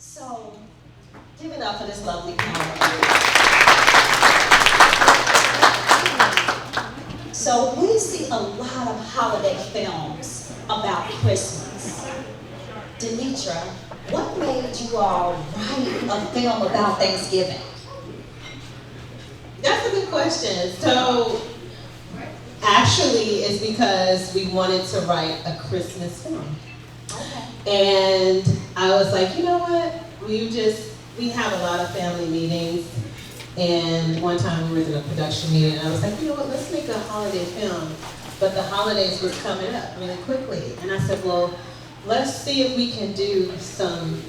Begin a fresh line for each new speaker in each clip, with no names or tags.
So, give it up for this lovely panel. So, we see a lot of holiday films about Christmas. DaNietra, what made you all write a film about Thanksgiving?
That's a good question. So, actually, it's because we wanted to write a Christmas film. And I was like, you know what? We have a lot of family meetings. And one time we were in a production meeting, and I was like, you know what? Let's make a holiday film. But the holidays was coming up really quickly. And I said, well, let's see if we can do some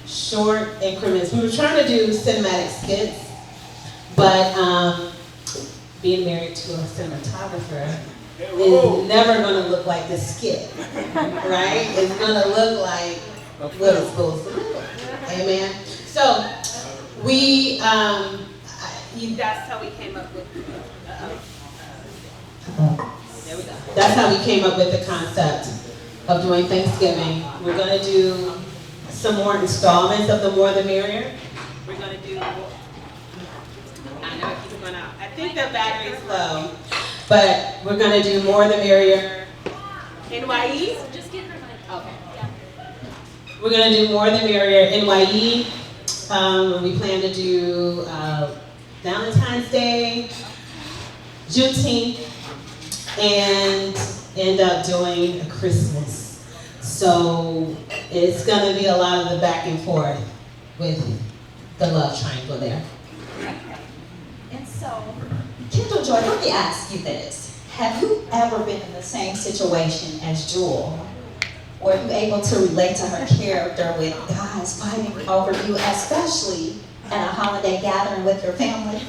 short increments. We were trying to do cinematic skits, but being married to a cinematographer is never going to look like the skit, right? It's going to look like what it's supposed to look like. Amen. So that's how we came up with. There we go. That's how we came up with the concept of doing Thanksgiving. We're going to do some more installments of the More The Merrier. We're going to do. I know it keeps going out. I think the battery's low, but we're going to do More The Merrier. NYE?
Just get her mic.
Okay. We're going to do More The Merrier NYE. We plan to do Valentine's Day, Juneteenth, and end up doing a Christmas. So it's going to be a lot of the back and forth with the love triangle there.
And so, Kendall Joy, let me ask you this. Have you ever been in the same situation as Jewel? Were you able to relate to her character with guys fighting over you, especially at a holiday gathering with your family?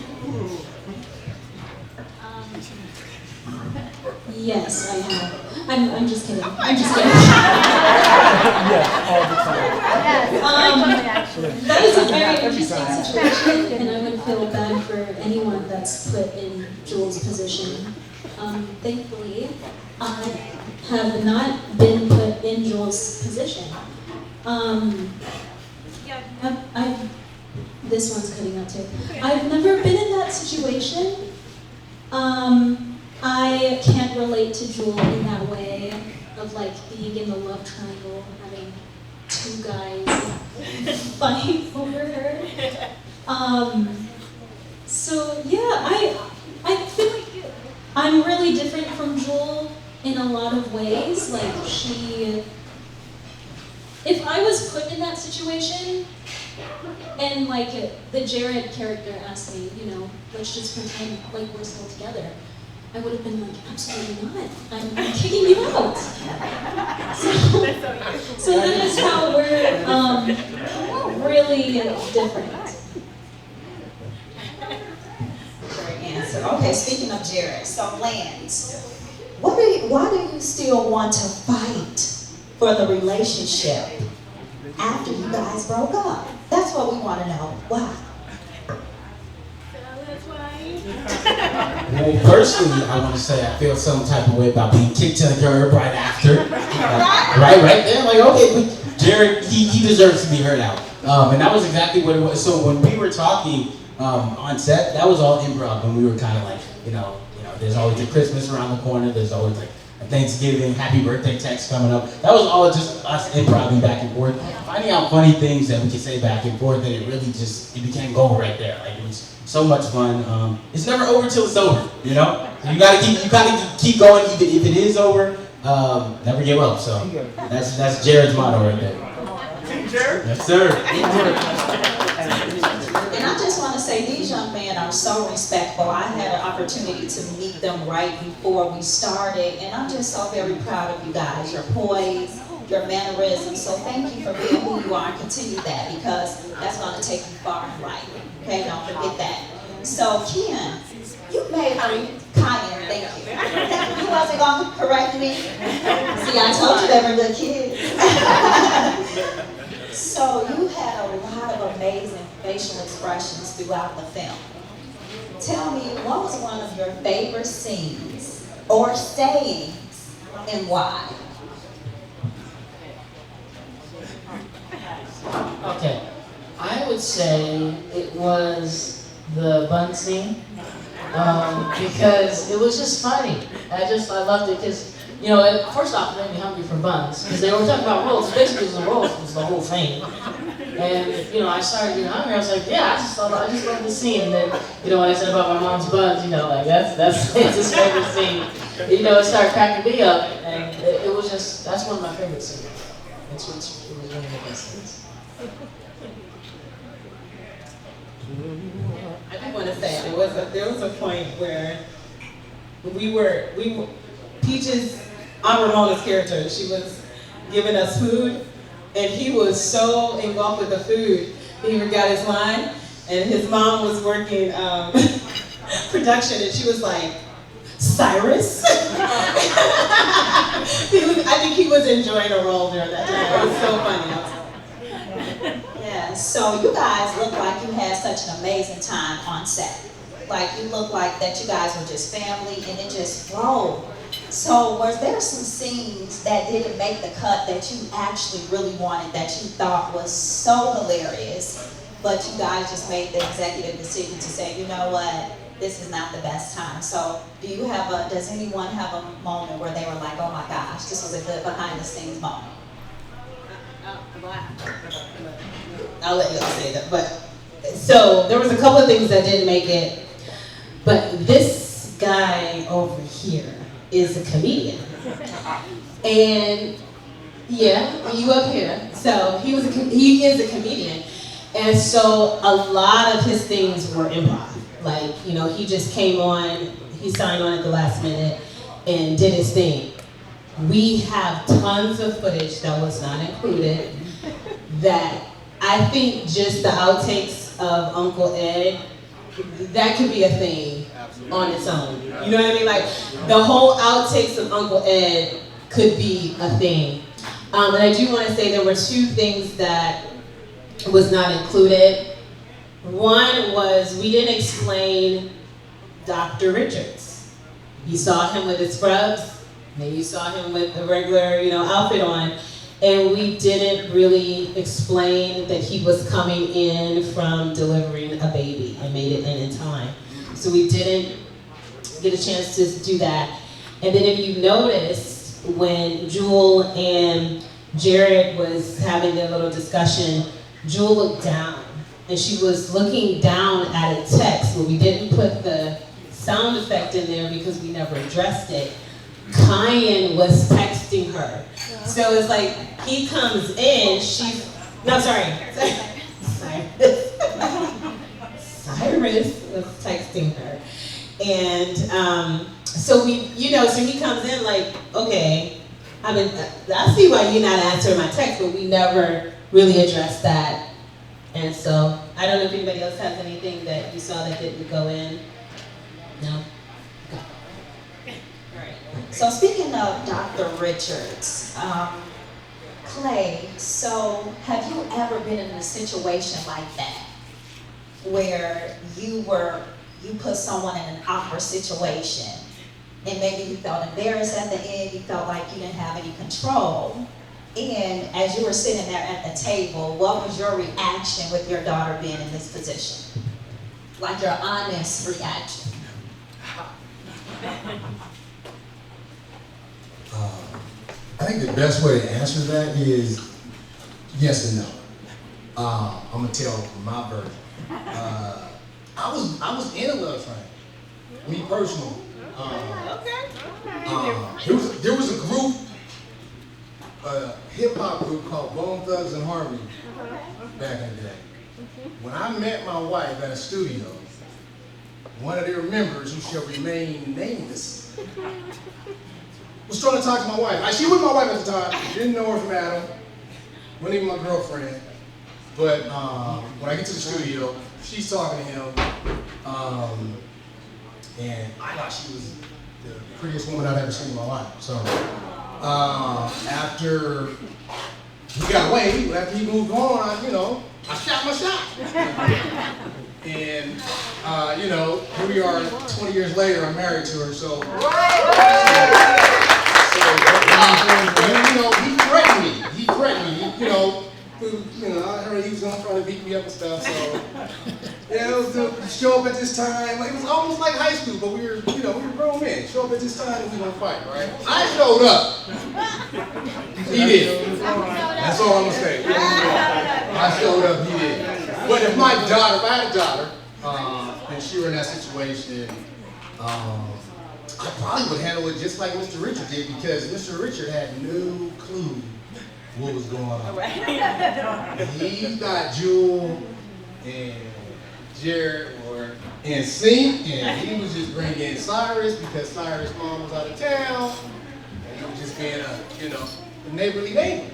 Yes, I have. I'm just kidding. I'm just kidding. That is a very interesting situation, and I would feel bad for anyone that's put in Jewel's position. Thankfully, I have not been put in Jewel's position. This one's cutting out too. I've never been in that situation. I can't relate to Jewel in that way of like being in the love triangle, having two guys fighting over her. So yeah, I feel like I'm really different from Jewel in a lot of ways. Like if I was put in that situation and like the Jared character asked me, you know, let's just pretend like we're still together, I would have been like, absolutely not. I'm kicking you out. So that is how we're really different.
Great answer. Okay, speaking of Jared, so Lance, why do you still want to fight for the relationship after you guys broke up? That's what we want to know. Why?
Well, personally, I want to say I feel some type of way about being kicked to the curb right after. Right there. Like, okay, Jared, he deserves to be heard out. And that was exactly what it was. So when we were talking on set, that was all improv. And we were kind of like, you know, there's always a Christmas around the corner. There's always like a Thanksgiving, happy birthday text coming up. That was all just us improvising back and forth, finding out funny things that we could say back and forth, and it really it became gold right there. Like, it was so much fun. It's never over till it's over, you know? You gotta keep going even if it is over. Never give up. So that's Jared's motto right there. Jared? Yes, sir.
And I just want to say these young men are so respectful. I had an opportunity to meet them right before we started, and I'm just so very proud of you guys. Your poise, your mannerisms. So thank you for being who you are, and continue that, because that's going to take you far in life. Okay, don't forget that. So Kyan, you made Kyan, thank you. You wasn't going to correct me. See, I told you they were good kids. So you had a lot of amazing facial expressions throughout the film. Tell me, what was one of your favorite scenes or sayings, and why?
Okay.
would say it was the bun scene. Because it was just funny. I loved it because, you know, first off, it made me hungry for buns. Because they were talking about rolls. Basically, it was the rolls was the whole thing. And, you know, I started getting hungry. I was like, yeah, I just love the scene. And then, you know, when I said about my mom's buns, you know, like, that's his favorite scene. You know, it started cracking me up. And it was just, that's one of my favorite scenes. It was one of the best scenes.
I do want to say there was a point where Peach's Aunt Ramona's character, she was giving us food, and he was so engulfed with the food, he forgot his line, and his mom was working production, and she was like, Cyrus? I think he was enjoying a role during that time. It was so funny.
Yeah, so you guys look like you had such an amazing time on set. Like you look like that you guys were just family and it just flowed. So was there some scenes that didn't make the cut that you actually really wanted, that you thought was so hilarious, but you guys just made the executive decision to say, you know what, this is not the best time. So does anyone have a moment where they were like, oh my gosh, this was a good behind the scenes moment?
I'll let y'all say that. But so there was a couple of things that didn't make it, but this guy over here is a comedian, and yeah, you up here. So he is a comedian, and so a lot of his things were improv. Like, you know, he just came on, he signed on at the last minute, and did his thing. We have tons of footage that was not included that I think just the outtakes of Uncle Ed, that could be a thing on its own. You know what I mean? Like, the whole outtakes of Uncle Ed could be a thing. And I do want to say there were two things that was not included. One was we didn't explain Dr. Richards. You saw him with his scrubs, then you saw him with the regular, you know, outfit on. And we didn't really explain that he was coming in from delivering a baby and made it in time. So we didn't get a chance to do that. And then if you noticed, when Jewel and Jared was having their little discussion, Jewel looked down. And she was looking down at a text, but we didn't put the sound effect in there because we never addressed it. Kyan was texting her. So it's like, he comes in, Cyrus was texting her. And so so he comes in like, okay, I see why you're not answering my text, but we never really addressed that. And so, I don't know if anybody else has anything that you saw that didn't go in. No?
So speaking of Dr. Richards, Clay, so have you ever been in a situation like that where you put someone in an awkward situation and maybe you felt embarrassed at the end, you felt like you didn't have any control, and as you were sitting there at the table, what was your reaction with your daughter being in this position? Like your honest reaction.
I think the best way to answer that is yes and no. I'm gonna tell my version. I was in a love triangle, me personally. There was a group, a hip hop group called Bone Thugs and Harmony back in the day. When I met my wife at a studio, one of their members, who shall remain nameless, was trying to talk to my wife. She was my wife at the time. Didn't know her from Adam. Wasn't even my girlfriend. But when I get to the studio, she's talking to him, and I thought she was the prettiest woman I've ever seen in my life. So after he got away, after he moved on, I shot my shot. And here we are 20 years later, I'm married to her, so he threatened me. I heard he was gonna try to beat me up and stuff, so yeah, it was to show up at this time. It was almost like high school, but we were grown men. Show up at this time and we gonna fight, right? I showed up. He did. That's all I'm gonna say. I showed up, he did. But if I had a daughter, and she were in that situation, I probably would handle it just like Mr. Richard did, because Mr. Richard had no clue what was going on. He thought Jewel and Jared were in sync, and he was just bringing Cyrus because Cyrus' mom was out of town, and he was just being a neighborly neighbor.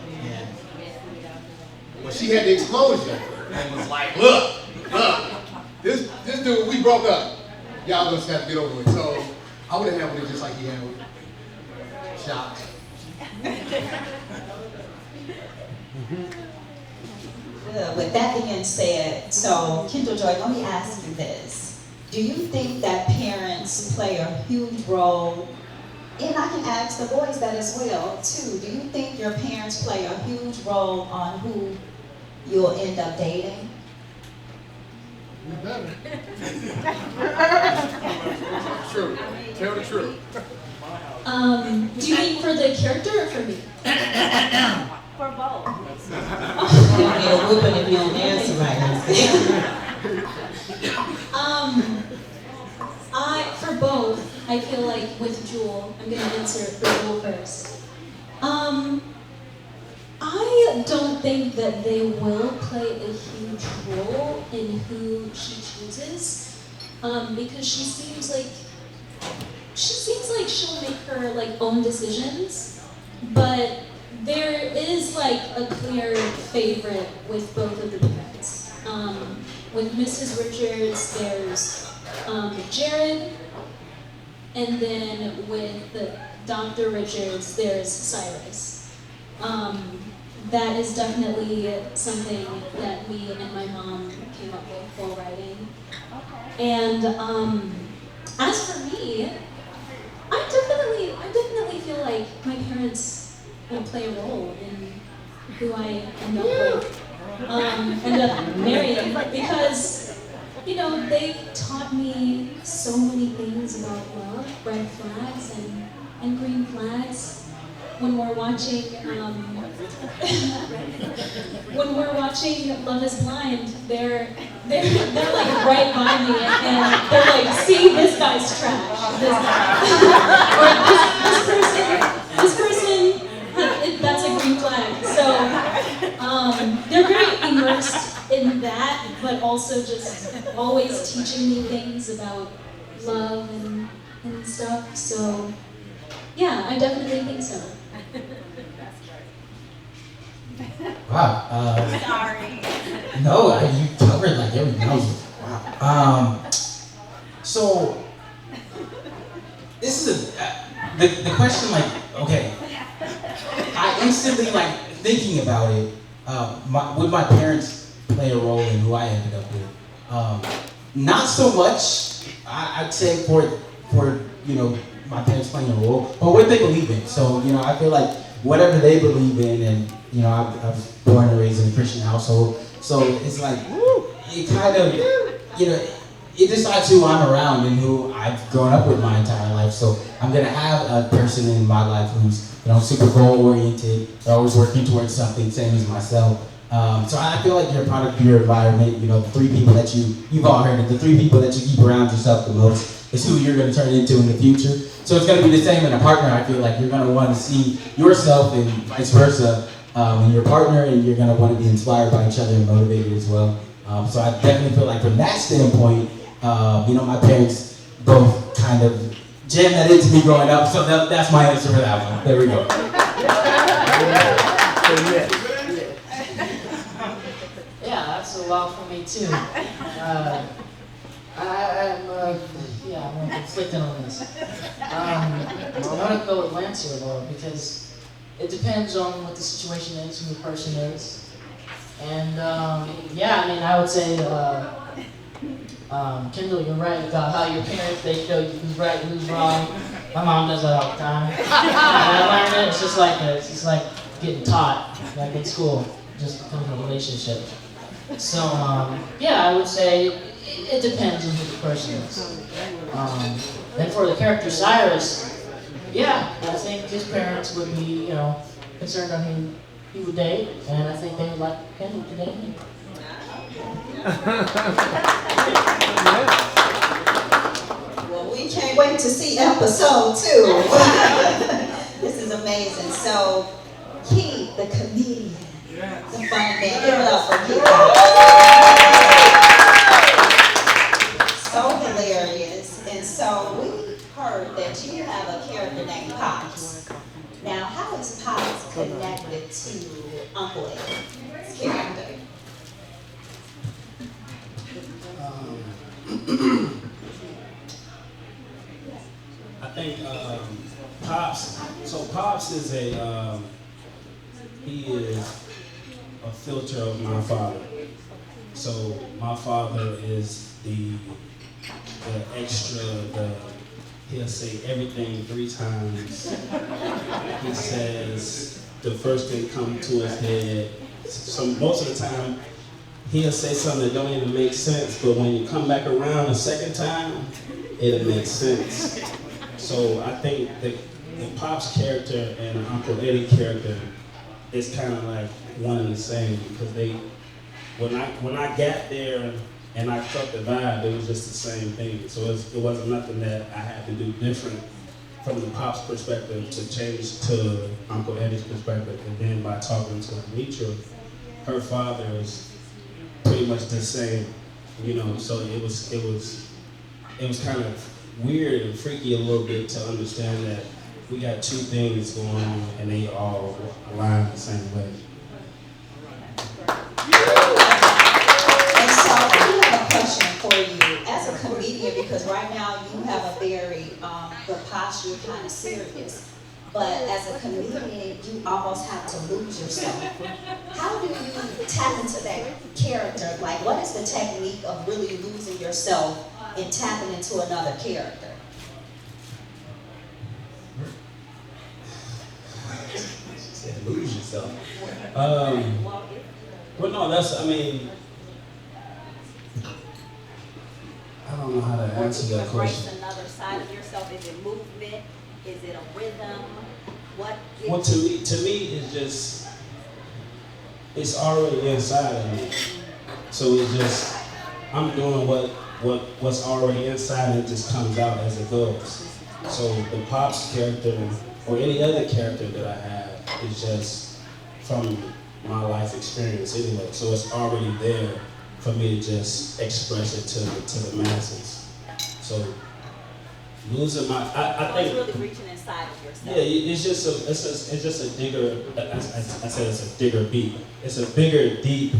Well, she had the explosion and was like, look, this dude, we broke up. Y'all just have to get over it. So I would have handled it just like he handled it. Shocked.
With that being said, so Kendall Joy, let me ask you this. Do you think that parents play a huge role, and I can ask the boys that as well too, do you think your parents play a huge role on who you'll end up dating?
You better. True. Tell the truth.
Do you mean for the character or for me?
For both.
You don't need a whooping if you don't answer right
For both, I feel like with Jewel, I'm gonna answer for Jewel first. I don't think that they will play a huge role in who she chooses, because she seems like she'll make her like own decisions, but there is like a clear favorite with both of the parents. With Mrs. Richards, there's Jared, and then with Dr. Richards, there's Cyrus. That is definitely something that me and my mom came up with while writing. And as for me, I definitely feel like my parents will play a role in who I end up marrying, because they taught me so many things about love, red flags and green flags. When we're watching Love Is Blind, they're like right by me, and they're like, see, this guy's trash. This person, that's a green flag. So they're very immersed in that, but also just always teaching me things about love and stuff. So yeah, I definitely think so.
Wow.
Sorry.
No, you covered like every nose. Wow. So this is the question. Like, okay, I instantly like thinking about it. Would my parents play a role in who I ended up with? Not so much. I'd say for my parents playing a role, but what they believe in. So I feel like whatever they believe in, and I was born and raised in a Christian household, so it's like it kind of it decides who I'm around and who I've grown up with my entire life. So I'm gonna have a person in my life who's super goal oriented, they're always working towards something, same as myself. So I feel like you're a product of your environment. The three people that you've all heard of, the three people that you keep around yourself the most is who you're going to turn into in the future. So it's going to be the same in a partner. I feel like you're going to want to see yourself and vice versa in your partner, and you're going to want to be inspired by each other and motivated as well. So I definitely feel like from that standpoint, my parents both kind of jammed that into me growing up. So that's my answer for that one. There we go.
Yeah, that's a lot for me too. I'm conflicted on this. I want to go with Lance here though, because it depends on what the situation is, who the person is. And I would say, Kendall, you're right about how your parents, they show you who's right and who's wrong. My mom does that all the time. And I learned it, it's just like getting taught, like in school. just becomes a relationship. So, yeah, I would say it depends on who the person is. And for the character Cyrus, yeah, I think his parents would be, concerned on who he would date, and I think they would like Kendall to date him.
Well, we can't wait to see episode 2. This is amazing. So, Keith, the comedian, the funny man, give it up for Keith. So hilarious. And so we heard that you have a character named Pops. Now, how is Pops connected to Uncle Ed's character?
I think Pops. So Pops is he is a filter of my father. So my father is the extra. He'll say everything 3 times. He says the first thing come to his head. So most of the time, he'll say something that don't even make sense. But when you come back around a second time, it'll make sense. So I think the Pop's character and Uncle Eddie character is kind of like one and the same, because when I got there and I felt the vibe, it was just the same thing. So it wasn't nothing that I had to do different from the Pop's perspective to change to Uncle Eddie's perspective. And then by talking to DaNietra, her father is pretty much the same, So it was kind of weird and freaky a little bit to understand that we got 2 things going on and they all align the same way.
And so I have a question for you as a comedian, because right now you have a very, the posture kind of serious. But as a comedian, you almost have to lose yourself. How do you tap into that character? Like, what is the technique of really losing yourself and tapping into another character?
Lose yourself. But no, I don't know how to answer that question.
Embrace another side of yourself. Is it movement? Is it a rhythm?
Well, to me, it's already inside of me. So it's just, I'm doing what's already inside, and it just comes out as it goes. So the Pop's character, or any other character that I have, is just from my life experience anyway. So it's already there for me to just express it to the masses. So losing I think
it's really reaching inside of yourself.
Yeah, it's just a digger. I said it's a digger beat. It's a bigger deep.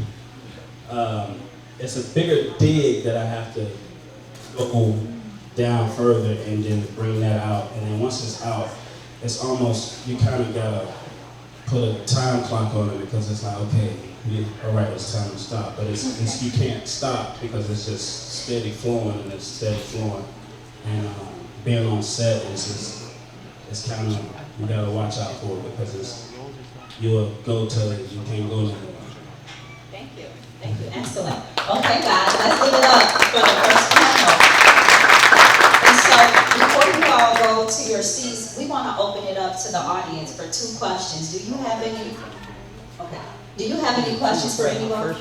It's a bigger dig that I have to go down further and then bring that out. And then once it's out, it's almost, you kind of gotta put a time clock on it, because it's like, okay, all right, it's time to stop. But it's you can't stop, because it's just steady flowing and it's steady flowing. And being on set is it's kind of, you gotta watch out for it, because you'll go till you can't go anymore.
Thank you. Excellent. Okay, guys, let's give it up for the first panel. And so, before you all go to your seats, we want to open it up to the audience for 2 questions. Do you have any? Okay. Do you have any questions for anyone?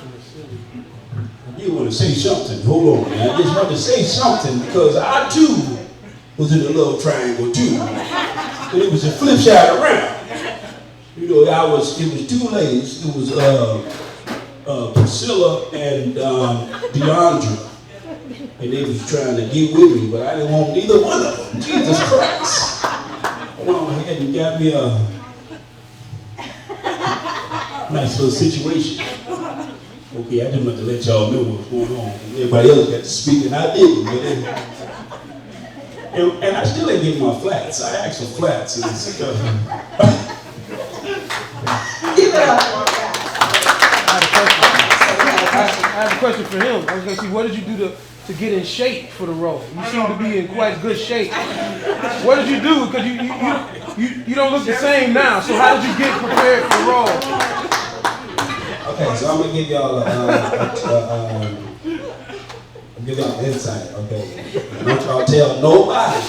You want to say something? Hold on, man. I just want to say something, because I too was in a love triangle too, and it was a flip side around. It was 2 ladies. It was Priscilla and DeAndre, and they was trying to get with me, but I didn't want neither one of them. Jesus Christ! I went on ahead and got me a nice little situation. Okay, I just wanted to let y'all know what's going on. Everybody else got to speak, and I didn't. But and I still ain't getting my flats. I asked for flats. And it's,
Give it up.
I have a question for him. I was going to see, what did you do to get in shape for the role? You seem to be in quite good shape. What did you do? Because you don't look the same now. So how did you get prepared for the role?
Okay, so I'm gonna give y'all give y'all insight. Okay, I want y'all to tell nobody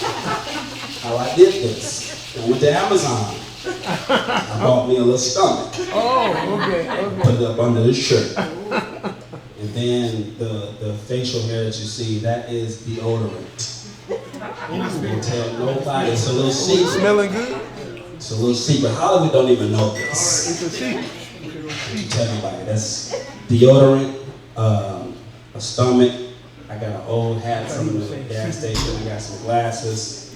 how I did this. I went to Amazon. I bought me a little stomach.
Oh, okay.
Put it up under the shirt. And then the facial hair that you see, that is deodorant. Don't tell nobody. It's a little secret.
Smelling good?
It's a little secret. Hollywood don't even know this.
It's a secret.
You tell anybody. That's deodorant, a stomach. I got an old hat from the gas station. I got some glasses.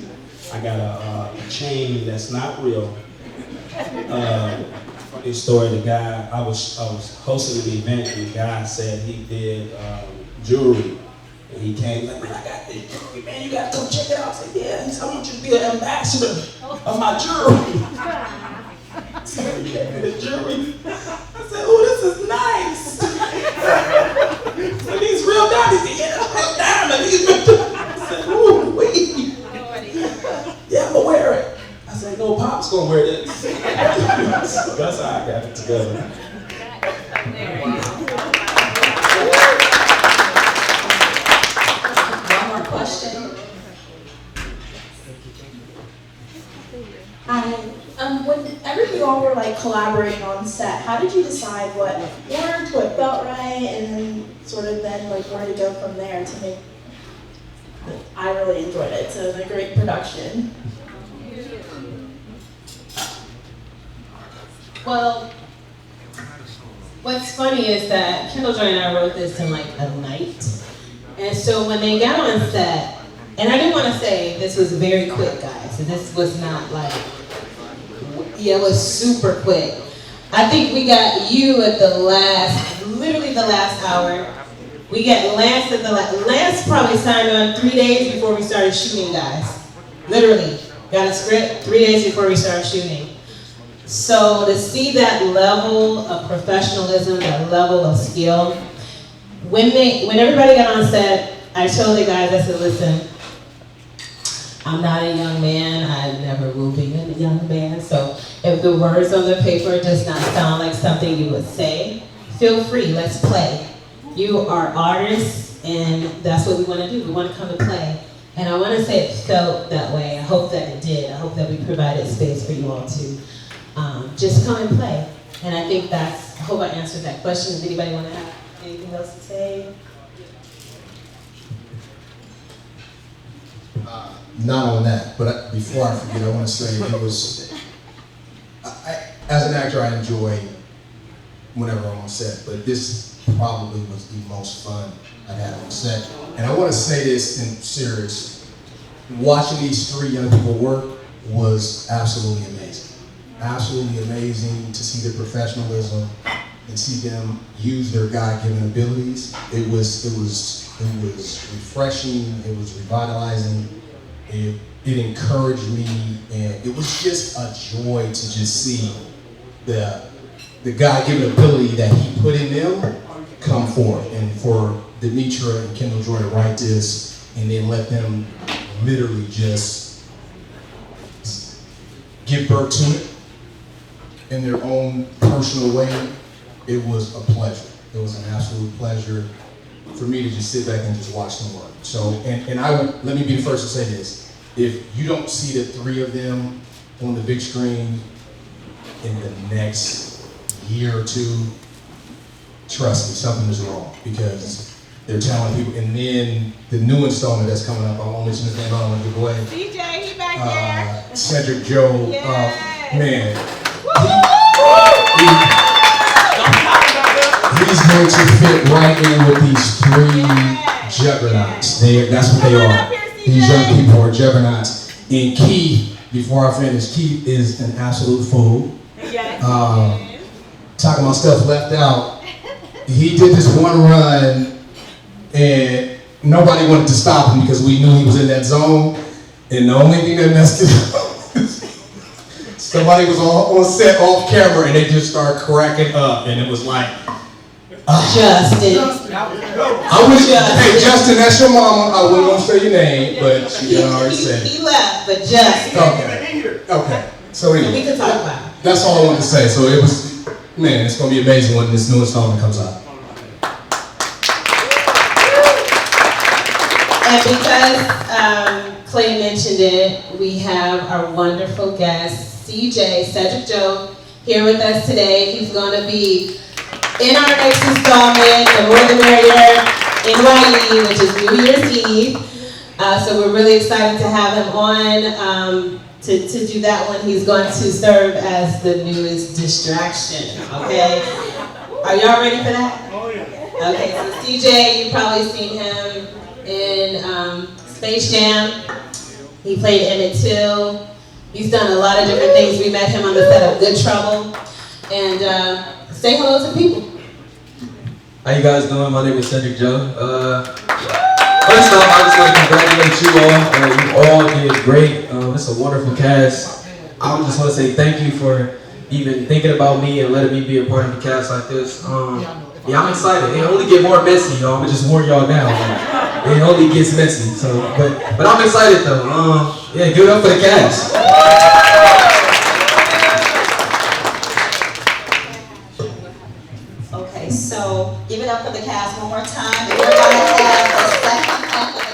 I got a chain that's not real. Funny story. The guy I was hosting an event, and the guy said he did jewelry. And he came like, man, I got this jewelry, man, you gotta come check it out. I said, yeah. He said, I want you to be an ambassador of my jewelry. So he gave me the jewelry. I said, oh, this is nice. So these real diamonds, yeah, diamonds. I said, ooh, wait. Yeah, I'm gonna wear it. I said, no, Pop's gonna wear this. So that's how I got it together.
Question.
Hi. Whenever you all were like collaborating on set, how did you decide what worked, what felt right, and then sort of then like where to go from there to make? I really enjoyed it. So it was a great production.
Well, what's funny is that Kendall Joy and I wrote this in like a night. And so when they got on set, and I do want to say this was very quick, guys. So this was not like, yeah, it was super quick. I think we got you at the last, literally the last hour. We got Lance at the last. Lance probably signed on 3 days before we started shooting, guys. Literally. Got a script 3 days before we started shooting. So to see that level of professionalism, that level of skill, when everybody got on set, I told the guys, I said, listen, I'm not a young man, I never will be a young man, so if the words on the paper does not sound like something you would say, feel free, let's play. You are artists, and that's what we want to do, we want to come to play. And I want to say it felt that way, I hope that it did, I hope that we provided space for you all to just come and play. And I think I hope I answered that question. Does anybody want to have anything else to say?
Not on that, but before I forget, I want to say it was, as an actor, I enjoy whenever I'm on set, but this probably was the most fun I had on set. And I want to say this in serious, watching these three young people work was absolutely amazing. Absolutely amazing to see their professionalism and see them use their God-given abilities. It was refreshing, it was revitalizing, it encouraged me, and it was just a joy to just see the God-given ability that he put in them come forth. And for DaNietra and Kendall Joy to write this and then let them literally just give birth to it in their own personal way, it was a pleasure. It was an absolute pleasure for me to just sit back and just watch them work. So, and let me be the first to say this. If you don't see the three of them on the big screen in the next year or two, trust me, something is wrong, because they're talented people. And then the new installment that's coming up, I won't mention his name, I don't want to give away.
DJ, he back there.
Cedric Joe,
Yes.
Man. He's going to fit right in with these three juggernauts. That's what they are. These young people are juggernauts. And Keith, before I finish, Keith is an absolute fool. Talking about stuff left out. He did this one run, and nobody wanted to stop him because we knew he was in that zone. And the only thing that messed it up, somebody was on set off camera and they just started cracking up, and it was like,
Justin.
Hey Justin, that's your mama. I wouldn't want to say your name, but she already said it.
He left, but Justin.
Okay. So anyway,
we can talk about it.
That's all I wanted to say. So it was Man, it's gonna be amazing when this new installment comes out.
And because Clay mentioned it, we have our wonderful guest, CJ, Cedric Joe, here with us today. He's going to be in our next installment, the More The Merrier NYE, which is New Year's Eve. So we're really excited to have him on to do that one. He's going to serve as the newest distraction, okay? Are y'all ready for that? Oh yeah. Okay, so CJ, you've probably seen him in Space Jam. He played Emmett Till. He's done a lot of different things. We met him on the set of Good Trouble. And say hello to people.
How you guys doing? My name is Cedric Joe. First off, I just want to congratulate you all. You all did great. It's a wonderful cast. I just want to say thank you for even thinking about me and letting me be a part of the cast like this. Yeah, I'm excited. It only get more messy, y'all. I'm gonna just warn y'all now. It only gets messy. So, but I'm excited though. Yeah, give it up for the cast.
Okay, so give it up for the cast one more time. Everybody have a second half of the